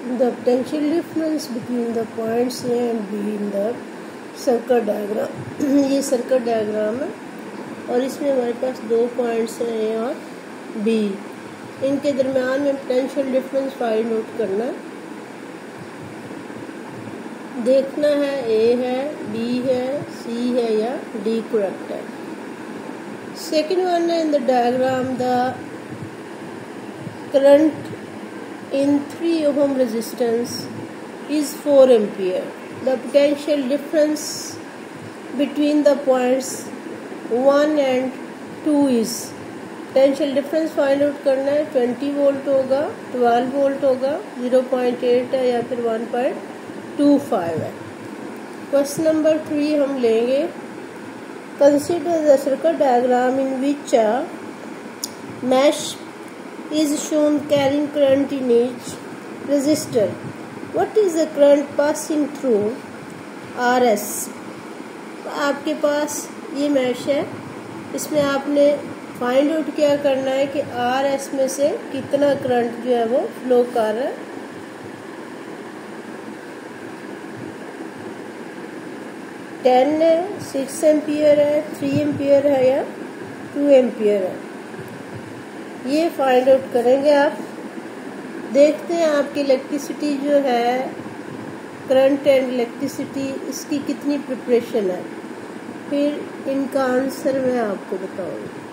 the potential difference between the points A and B in the circle diagram. ये circle diagram है और इसमें हमारे पास दो पॉइंट्स हैं A और B। इनके दरम्यान में पोटेंशियल डिफरेंस फाइंड आउट करना है, देखना है A है, B है, C है या D करेक्ट है। सेकेंड वन है in the diagram the current in 3 ohm resistance is 4 ampere. The potential difference between the points 1 and 2 is, potential difference find out करना है। 20 वोल्ट होगा, 12 वोल्ट होगा, 0.8 है या फिर 1.25 है। क्वेश्चन नंबर 3 हम लेंगे। Consider the circuit diagram in which a mesh is shown carrying current in each resistor. What is the current passing through RS? आपके पास ये मैश है, इसमें आपने फाइंड आउट क्या करना है कि RS में से कितना करंट जो है वो फ्लो कर रहा है। टेन है, 6 एम्पियर है, 3 एम्पियर है या 2 एम्पियर है, ये फाइंड आउट करेंगे आप। देखते हैं आपकी इलेक्ट्रिसिटी जो है, करंट एंड इलेक्ट्रिसिटी, इसकी कितनी प्रिपरेशन है, फिर इनका आंसर मैं आपको बताऊंगी।